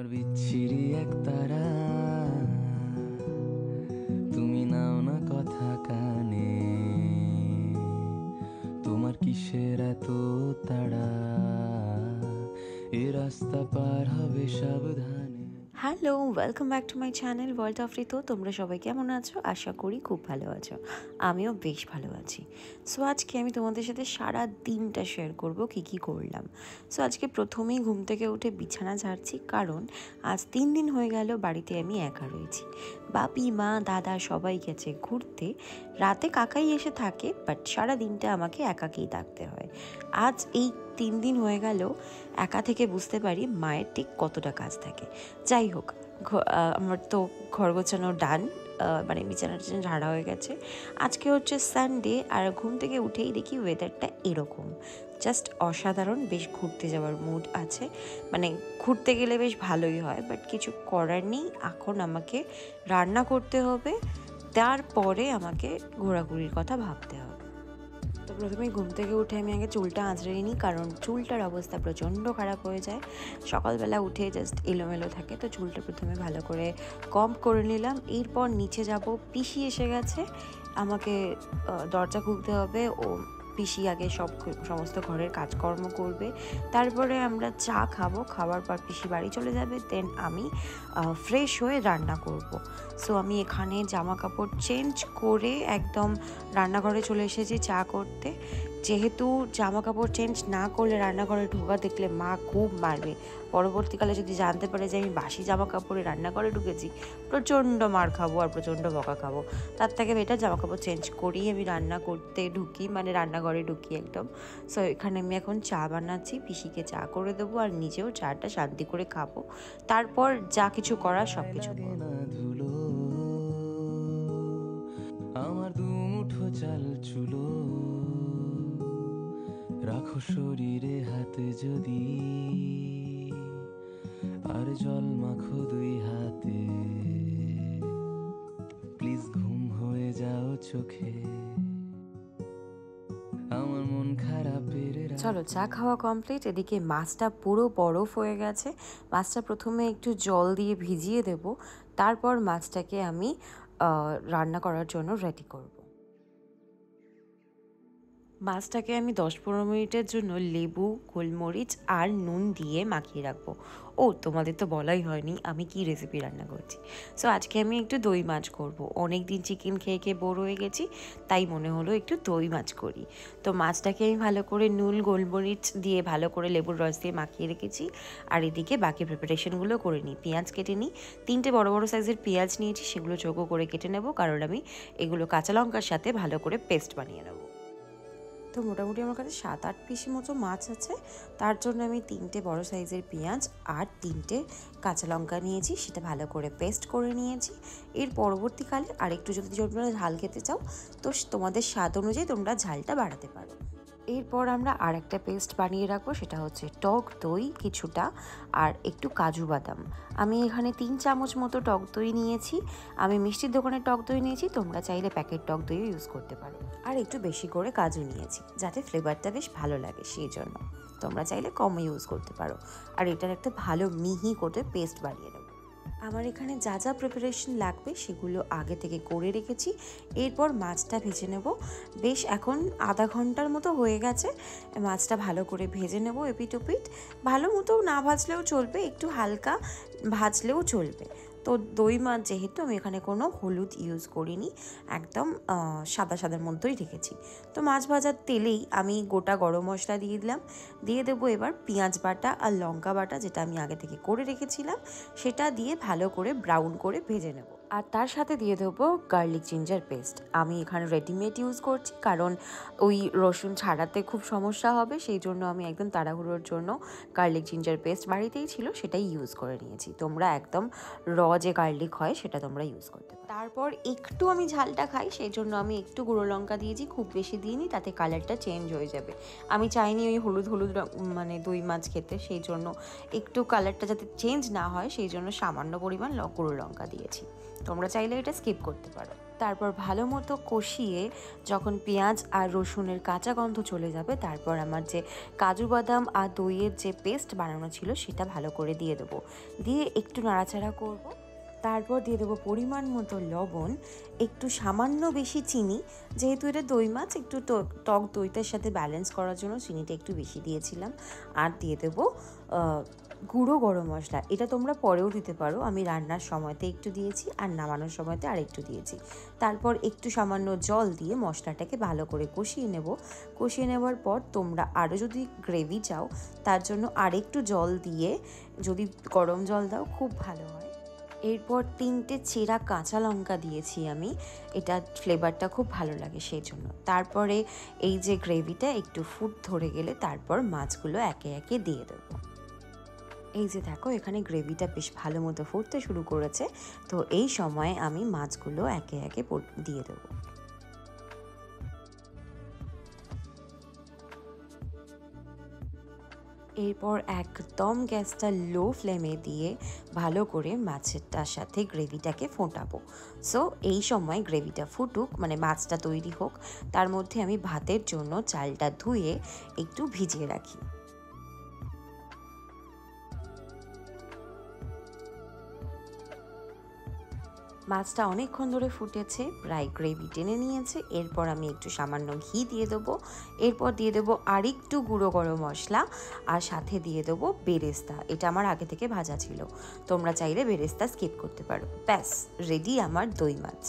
আমার বিচ্ছিরি এক তারা, তুমি নাও না কথা কানে, তোমার কিসের এত তাড়া, এ রাস্তা পার হবে সাবধানে। Hello, welcome back to my channel world of Ritu. তোমরা সবাই কেমন আছো? আশা করি খুব ভালো আছো। আমিও বেশ ভালো আছি। সো আজকে আমি তোমাদের সাথে সারা দিনটা শেয়ার করব কি করলাম। সো আজকে প্রথমেই ঘুম থেকে উঠে বিছানা ঝাড়ছি, কারণ আজ 3 দিন হয়ে গেল বাড়িতে আমি একা রয়েছি। বাপি, মা, দাদা সবাই গেছে ঘুরতে। রাতে কাকাই এসে থাকে, বাট সারা দিনটা আমাকে একাকেই থাকতে হয়। আজ এই 3 দিন হয়ে গেল একা থেকে বুঝতে পারি মায়ের ঠিক কতটা কাজ থাকে। যাই হোক, আমার তো ঘর গোছানো ডান, মানে বিছানা টিছানা ঝাড়া হয়ে গেছে। আজকে হচ্ছে সানডে, আর ঘুম থেকে উঠেই দেখি ওয়েদারটা এরকম, জাস্ট অসাধারণ। বেশ ঘুরতে যাওয়ার মুড আছে, মানে ঘুরতে গেলে বেশ ভালোই হয়, বাট কিছু করার নেই। এখন আমাকে রান্না করতে হবে, তারপরে আমাকে ঘোরাঘুরির কথা ভাবতে হবে। তো প্রথমেই ঘুম থেকে উঠে আমি আগে চুলটা আঁচড়ে নিই, কারণ চুলটার অবস্থা প্রচণ্ড খারাপ হয়ে যায়। সকালবেলা উঠে জাস্ট এলোমেলো থাকে, তো চুলটা প্রথমে ভালো করে কম্ব করে নিলাম। এরপর নিচে যাব, পিসি এসে গেছে, আমাকে দরজা খুলতে হবে। ও পিসি আগে সমস্ত ঘরের কাজকর্ম করবে, তারপরে আমরা চা খাবো। খাওয়ার পর পিসি বাড়ি চলে যাবে, দেন আমি ফ্রেশ হয়ে রান্না করব। সো আমি এখানে জামা কাপড় চেঞ্জ করে একদম রান্নাঘরে চলে এসেছি চা করতে। যেহেতু জামা কাপড় চেঞ্জ না করলে রান্নাঘরে ঢোকা দেখলে মা খুব মারবে। পরবর্তীকালে যদি জানতে পারে যে আমি বাসি জামা কাপড়ে রান্নাঘরে ঢুকেছি, প্রচণ্ড মার খাবো আর প্রচণ্ড বকা খাবো। তার থেকে বেটার জামা কাপড় চেঞ্জ করেই আমি রান্না করতে ঢুকি, মানে রান্নাঘরে ঢুকি একদম। সো এখানে আমি এখন চা বানাচ্ছি, পিসিকে চা করে দেবো আর নিজেও চাটা শান্তি করে খাবো। তারপর যা কিছু করার সব কিছু ধুলো আমার দুমুঠো চাল চুলো, রাখো শরীরে হাতে যদি, আর জল মাখো 2 হাতে, প্লিজ ঘুম হয়ে যাও চোখে, আমার মন খারাপের। চলো, চা খাওয়া কমপ্লিট। এদিকে মাছটা পুরো বরফ হয়ে গেছে। মাছটা প্রথমে একটু জল দিয়ে ভিজিয়ে দেব, তারপর মাছটাকে আমি রান্না করার জন্য রেডি করব। মাছটাকে আমি 10-15 মিনিটের জন্য লেবু, গোলমরিচ আর নুন দিয়ে মাখিয়ে রাখবো। ও, তোমাদের তো বলাই হয়নি আমি কি রেসিপি রান্না করছি। সো আজকে আমি একটু দই মাছ করব। অনেক দিন চিকেন খেয়ে খেয়ে বোর হয়ে গেছি, তাই মনে হলো একটু দই মাছ করি। তো মাছটাকে আমি ভালো করে নুন, গোলমরিচ দিয়ে ভালো করে লেবুর রস দিয়ে মাখিয়ে রেখেছি। আর এদিকে বাকি প্রিপারেশনগুলো করে নিই। পেঁয়াজ কেটে নিই, 3টে বড় বড় সাইজের পেঁয়াজ নিয়েছি, সেগুলো চৌকো করে কেটে নেব, কারণ আমি এগুলো কাঁচা লঙ্কার সাথে ভালো করে পেস্ট বানিয়ে নেব। তো মোটামুটি আমার কাছে 7-8 পিস মতো মাছ আছে, তার জন্য আমি 3টে বড় সাইজের পেঁয়াজ আর 3টে কাঁচা লঙ্কা নিয়েছি, সেটা ভালো করে পেস্ট করে নিয়েছি। এর পরবর্তীকালে আরেকটু যদি তোমরা ঝাল খেতে চাও, তো তোমাদের স্বাদ অনুযায়ী তোমরা ঝালটা বাড়াতে পারো। এরপর আমরা আর একটা পেস্ট বানিয়ে রাখবো, সেটা হচ্ছে টক দই কিছুটা আর একটু কাজু বাদাম। আমি এখানে 3 চামচ মতো টক দই নিয়েছি। আমি মিষ্টির দোকানের টক দই নিয়েছি, তোমরা চাইলে প্যাকেট টক দইও ইউজ করতে পারো। আর একটু বেশি করে কাজু নিয়েছি, যাতে ফ্লেভারটা বেশ ভালো লাগে, সেই জন্য তোমরা চাইলে কম ইউজ করতে পারো। আর এটার একটা ভালো মিহি করে পেস্ট বানিয়ে নেবো। আমার এখানে যা যা প্রিপারেশন লাগবে সেগুলো আগে থেকে করে রেখেছি। এরপর মাছটা ভেজে নেব। বেশ এখন আধা ঘন্টার মতো হয়ে গেছে। মাছটা ভালো করে ভেজে নেব এপিট ওপিট। ভালো মতো না ভাজলেও চলবে, একটু হালকা ভাজলেও চলবে। তো দই মাছ যেহেতু, আমি এখানে কোনো হলুদ ইউজ করিনি, একদম সাদা সাদার মধ্যেই রেখেছি। তো মাছ ভাজার তেলেই আমি গোটা গরম মশলা দিয়ে দিলাম। দিয়ে দেবো এবার পেঁয়াজ বাটা আর লঙ্কা বাটা, যেটা আমি আগে থেকে করে রেখেছিলাম, সেটা দিয়ে ভালো করে ব্রাউন করে ভেজে নেব। আর তার সাথে দিয়ে দেবো গার্লিক জিঞ্জার পেস্ট। আমি এখানে রেডিমেড ইউজ করছি, কারণ ওই রসুন ছাড়াতে খুব সমস্যা হবে, সেই জন্য আমি একদম তাড়াহুড়োর জন্য গার্লিক জিঞ্জার পেস্ট বাড়িতেই ছিল সেটাই ইউজ করে নিয়েছি। তোমরা একদম যে গার্লিক হয় সেটা তোমরা ইউজ করতে পারো। তারপর একটু আমি ঝালটা খাই, সেই জন্য আমি একটু গুঁড়ো লঙ্কা দিয়েছি, খুব বেশি দিইনি, তাতে কালারটা চেঞ্জ হয়ে যাবে। আমি চাইনি ওই হলুদ হলুদ মানে দই মাছ খেতে, সেই জন্য একটু কালারটা যাতে চেঞ্জ না হয়, সেই জন্য সামান্য পরিমাণ গুঁড়ো লঙ্কা দিয়েছি। তোমরা চাইলে এটা স্কিপ করতে পারো। তারপর ভালো মতো কষিয়ে যখন পেঁয়াজ আর রসুনের কাঁচা গন্ধ চলে যাবে, তারপর আমার যে কাজু বাদাম আর দইয়ের যে পেস্ট বানানো ছিল সেটা ভালো করে দিয়ে দেবো। দিয়ে একটু নাড়াচাড়া করব। তারপর দিয়ে দেবো পরিমাণ মতো লবণ, একটু সামান্য বেশি চিনি, যেহেতু এটা দই মাছ একটু টক দইটার সাথে ব্যালেন্স করার জন্য চিনিটা একটু বেশি দিয়েছিলাম। আর দিয়ে দেবো গুঁড়ো গরম মশলা। এটা তোমরা পরেও দিতে পারো, আমি রান্নার সময়তে একটু দিয়েছি আর নামানোর সময়তে আর একটু দিয়েছি। তারপর একটু সামান্য জল দিয়ে মশলাটাকে ভালো করে কষিয়ে নেব। কষিয়ে নেওয়ার পর তোমরা আরও যদি গ্রেভি চাও তার জন্য আরেকটু জল দিয়ে, যদি গরম জল দাও খুব ভালো হয়। এরপর 3টে চেরা কাঁচা লঙ্কা দিয়েছি আমি, এটা ফ্লেভারটা খুব ভালো লাগে সেই জন্য। তারপরে এই যে গ্রেভিটা একটু ফুট ধরে গেলে তারপর মাছগুলো একে একে দিয়ে দেবো। এই যে দেখো এখানে গ্রেভিটা বেশ ভালো মতো ফুটতে শুরু করেছে, তো এই সময় আমি মাছগুলো একে একে দিয়ে দেবো। এরপর একদম গ্যাসটা লো ফ্লেমে দিয়ে ভালো করে মাছেরটার সাথে গ্রেভিটাকে ফোটাবো। সো এই সময় গ্রেভিটা ফুটুক, মানে মাছটা তৈরি হোক, তার মধ্যে আমি ভাতের জন্য চালটা ধুয়ে একটু ভিজিয়ে রাখি। মাছটা অনেকক্ষণ ধরে ফুটেছে, প্রায় গ্রেভি টেনে নিয়েছে। এরপর আমি একটু সামান্য ঘি দিয়ে দেবো। এরপর দিয়ে দেবো আরেকটু গুঁড়ো গরম মশলা, আর সাথে দিয়ে দেবো বেরেস্তা। এটা আমার আগে থেকে ভাজা ছিল, তোমরা চাইলে বেরেস্তা স্কিপ করতে পারো। ব্যাস রেডি আমার দই মাছ।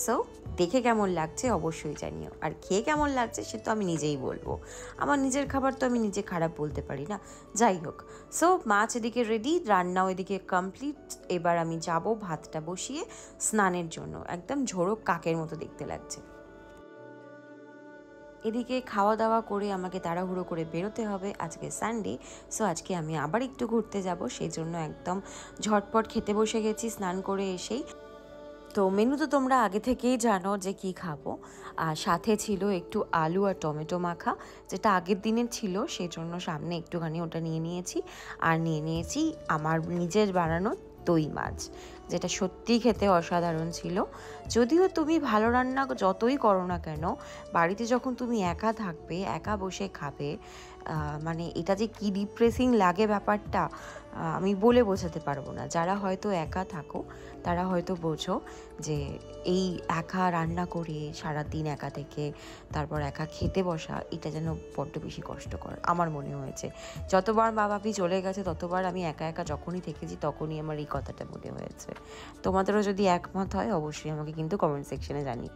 সো দেখে কেমন লাগছে অবশ্যই জানিও, আর খেয়ে কেমন লাগছে সে তো আমি নিজেই বলবো। আমার নিজের খাবার তো আমি নিজে খারাপ বলতে পারি না। যাই হোক, সো মাছ এদিকে রেডি, রান্নাও এদিকে কমপ্লিট। এবার আমি যাব ভাতটা বসিয়ে স্নানের জন্য। একদম ঝোড়ো কাকের মতো দেখতে লাগছে। এদিকে খাওয়া দাওয়া করে আমাকে তাড়াহুড়ো করে বেরোতে হবে, আজকে সানডে। সো আজকে আমি আবার একটু ঘুরতে যাব, সেই জন্য একদম ঝটপট খেতে বসে গেছি স্নান করে এসেই। তো মেনু তো তোমরা আগে থেকেই জানো যে কি খাবো, আর সাথে ছিল একটু আলু আর টমেটো মাখা, যেটা আগের দিনের ছিল, সেই জন্য সামনে একটুখানি ওটা নিয়ে নিয়েছি। আর নিয়ে নিয়েছি আমার নিজের বানানো দই মাছ, যেটা সত্যিই খেতে অসাধারণ ছিল। যদিও তুমি ভালো রান্না যতই করো না কেন, বাড়িতে যখন তুমি একা থাকবে, একা বসে খাবে, মানে এটা যে কি ডিপ্রেসিং লাগে ব্যাপারটা আমি বলে বোঝাতে পারবো না। যারা হয়তো একা থাকো তারা হয়তো বোঝো যে এই একা রান্না করে সারাদিন একা থেকে তারপর একা খেতে বসা, এটা যেন বড্ড বেশি কষ্টকর আমার মনে হয়েছে। যতবার মা বাপি চলে গেছে ততবার আমি একা একা যখনই থেকেছি তখনই আমার এই কথাটা মনে হয়েছে। তোমাদেরও যদি একমত হয় অবশ্যই আমাকে কিন্তু কমেন্ট সেকশনে জানিও।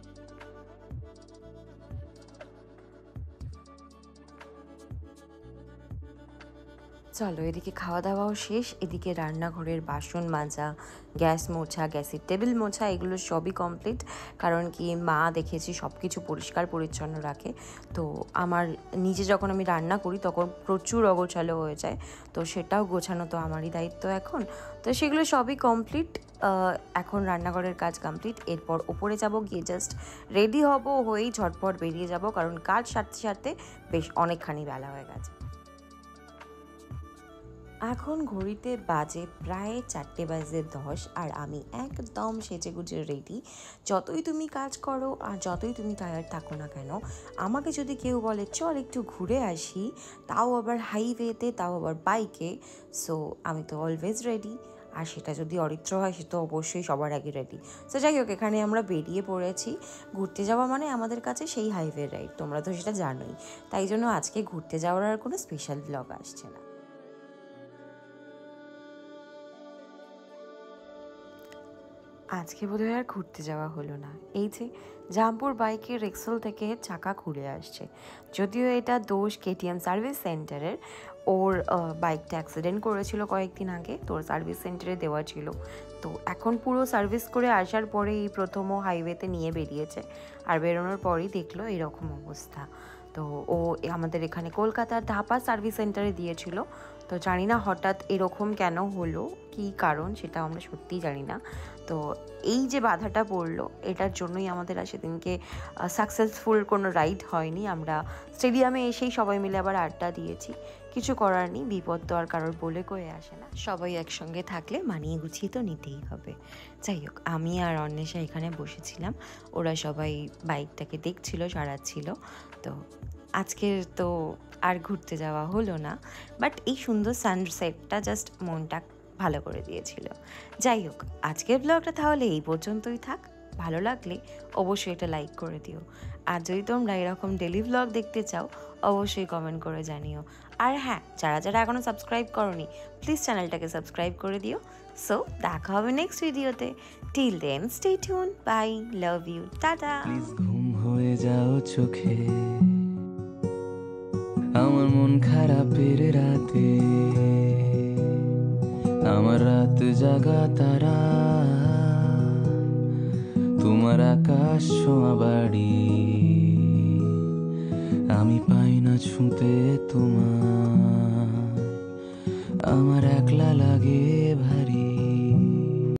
চলো এদিকে খাওয়া দাওয়াও শেষ, এদিকে রান্নাঘরের বাসন মাজা, গ্যাস মোছা, গ্যাসের টেবিল মোছা, এগুলো সবই কমপ্লিট। কারণ কি মা দেখেছি সব কিছু পরিষ্কার পরিচ্ছন্ন রাখে, তো আমার নিজে যখন আমি রান্না করি তখন প্রচুর অগোছালো হয়ে যায়, তো সেটাও গোছানো তো আমারই দায়িত্ব এখন। তো সেগুলো সবই কমপ্লিট, এখন রান্নাঘরের কাজ কমপ্লিট। এরপর ওপরে যাব, গিয়ে জাস্ট রেডি হব, হয়েই ঝটপট বেরিয়ে যাব, কারণ কাজ সারতে সারতে বেশ অনেকখানি বেলা হয়ে গেছে। এখন ঘড়িতে বাজে প্রায় 4:10, আর আমি একদম সেজেগুজে রেডি। যতই তুমি কাজ করো আর যতই তুমি টায়ার্ড থাকো না কেন, আমাকে যদি কেউ বলে চল একটু ঘুরে আসি, তাও আবার হাইওয়েতে, তাও আবার বাইকে, সো আমি তো অলওয়েজ রেডি। আর সেটা যদি অরিত্র হয় সে তো অবশ্যই সবার আগে রেডি। সো যাই হোক, এখানে আমরা বেরিয়ে পড়েছি। ঘুরতে যাওয়া মানে আমাদের কাছে সেই হাইওয়ে রাইড, তোমরা তো সেটা জানোই। তাই জন্য আজকে ঘুরতে যাওয়ার আর কোনো স্পেশাল ব্লগ আসছে না। আজকে বোধহয় আর ঘুরতে যাওয়া হলো না। এই যে জামপুর বাইকের রেক্সল থেকে চাকা খুলে আসছে, যদিও এটা দোষ কেটিএম সার্ভিস সেন্টারের। ওর বাইকটা অ্যাক্সিডেন্ট করেছিল কয়েকদিন আগে, তোর সার্ভিস সেন্টারে দেওয়া ছিল। তো এখন পুরো সার্ভিস করে আসার পরে এই প্রথম ও হাইওয়েতে নিয়ে বেরিয়েছে, আর বেরোনোর পরেই দেখলো এরকম অবস্থা। তো ও আমাদের এখানে কলকাতার ধাপা সার্ভিস সেন্টারে দিয়েছিল। তো জানি না হঠাৎ এরকম কেন হলো, কী কারণ সেটা আমরা সত্যিই জানি না। তো এই যে বাধাটা পড়লো, এটার জন্যই আমাদের আর সেদিনকে সাকসেসফুল কোনো রাইড হয়নি। আমরা স্টেডিয়ামে এসেই সবাই মিলে আবার আড্ডা দিয়েছি, কিছু করার নেই, বিপদ তো আর কারোর বলে কয়ে আসে না, সবাই একসঙ্গে থাকলে মানিয়ে গুছিয়ে তো নিতেই হবে। যাই হোক, আমি আর অন্বেষা এখানে বসেছিলাম, ওরা সবাই বাইকটাকে দেখছিল, সারাচ্ছিল। তো আজকের তো আর ঘুরতে যাওয়া হলো না, বাট এই সুন্দর সানসেটটা জাস্ট মনটা ভালো করে দিয়েছিল। যাই হোক, আজকের ব্লগটা তাহলে এই পর্যন্তই থাক। ভালো লাগলে অবশ্যই এটা লাইক করে দিও, আর যদি তোমরা এরকম ডেলি ব্লগ দেখতে চাও অবশ্যই কমেন্ট করে জানিও। আর হ্যাঁ, যারা যারা এখনও সাবস্ক্রাইব করোনি প্লিজ চ্যানেলটাকে সাবস্ক্রাইব করে দিও। সো দেখা হবে নেক্সট ভিডিওতে। Till then stay tuned, bye, love you, tata. Please ঘুম হয়ে যাও চোখে আমার মন খারাপের রাতে, আমার রাত জাগা তারা, তোমার আকাশ ছোঁয়া বাড়ি, আমি পাই না ছুঁতে তোমার, আমার একলা লাগে ভারী।